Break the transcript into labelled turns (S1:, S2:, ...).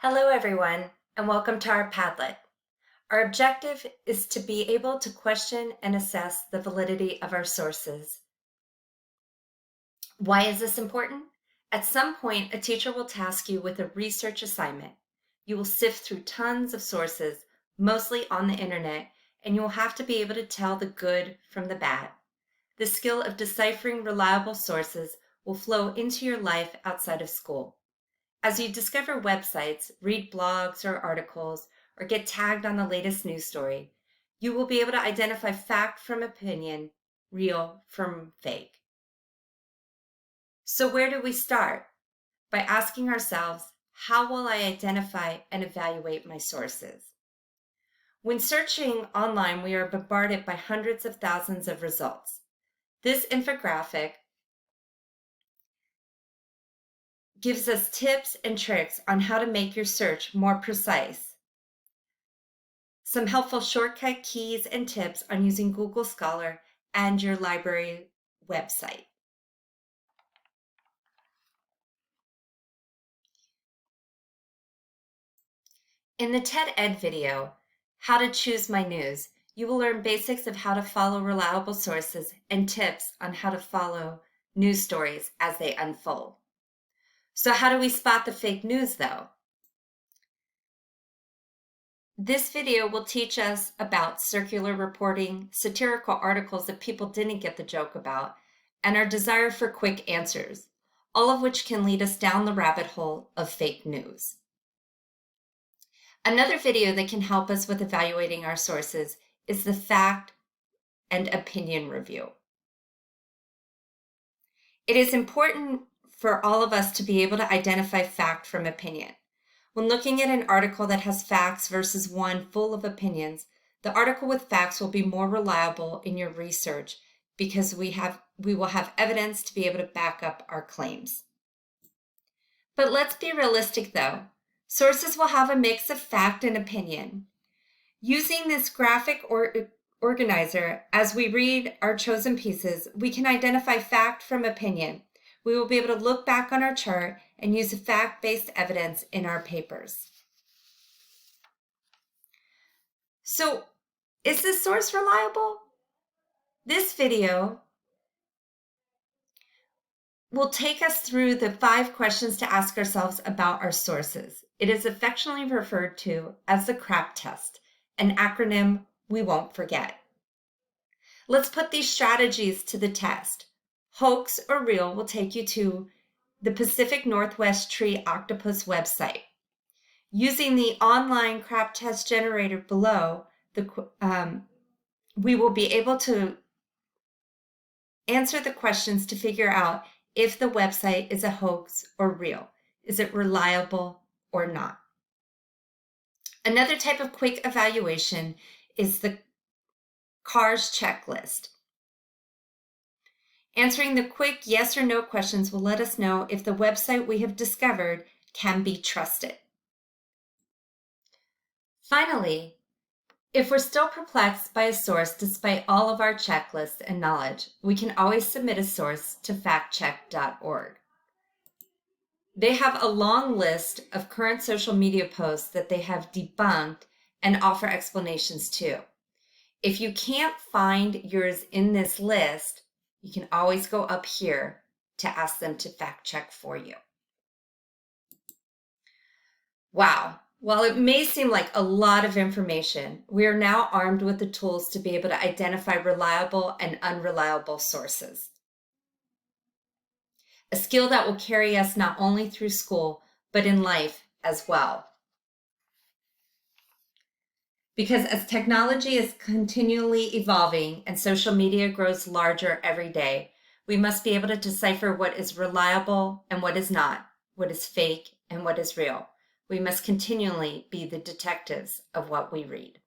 S1: Hello everyone, and welcome to our Padlet. Our objective is to be able to question and assess the validity of our sources. Why is this important? At some point, a teacher will task you with a research assignment. You will sift through tons of sources, mostly on the internet, and you will have to be able to tell the good from the bad. The skill of deciphering reliable sources will flow into your life outside of school. As you discover websites, read blogs or articles, or get tagged on the latest news story, you will be able to identify fact from opinion, real from fake. So where do we start? By asking ourselves, how will I identify and evaluate my sources? When searching online, we are bombarded by hundreds of thousands of results. This infographic gives us tips and tricks on how to make your search more precise. Some helpful shortcut keys and tips on using Google Scholar and your library website. In the TED Ed video, How to Choose My News, you will learn basics of how to follow reliable sources and tips on how to follow news stories as they unfold. So how do we spot the fake news though? This video will teach us about circular reporting, satirical articles that people didn't get the joke about, and our desire for quick answers, all of which can lead us down the rabbit hole of fake news. Another video that can help us with evaluating our sources is the fact and opinion review. It is important for all of us to be able to identify fact from opinion. When looking at an article that has facts versus one full of opinions, the article with facts will be more reliable in your research because we will have evidence to be able to back up our claims. But let's be realistic though. Sources will have a mix of fact and opinion. Using this graphic organizer as we read our chosen pieces, we can identify fact from opinion. We will be able to look back on our chart and use the fact-based evidence in our papers. So, is this source reliable? This video will take us through the 5 questions to ask ourselves about our sources. It is affectionately referred to as the CRAP test, an acronym we won't forget. Let's put these strategies to the test. Hoax or real will take you to the Pacific Northwest Tree Octopus website. Using the online CRAP test generator below, we will be able to answer the questions to figure out if the website is a hoax or real. Is it reliable or not? Another type of quick evaluation is the CARS checklist. Answering the quick yes or no questions will let us know if the website we have discovered can be trusted. Finally, if we're still perplexed by a source despite all of our checklists and knowledge, we can always submit a source to factcheck.org. They have a long list of current social media posts that they have debunked and offer explanations too. If you can't find yours in this list, you can always go up here to ask them to fact check for you. Wow. While it may seem like a lot of information, we are now armed with the tools to be able to identify reliable and unreliable sources. A skill that will carry us not only through school, but in life as well. Because as technology is continually evolving and social media grows larger every day, we must be able to decipher what is reliable and what is not, what is fake and what is real. We must continually be the detectives of what we read.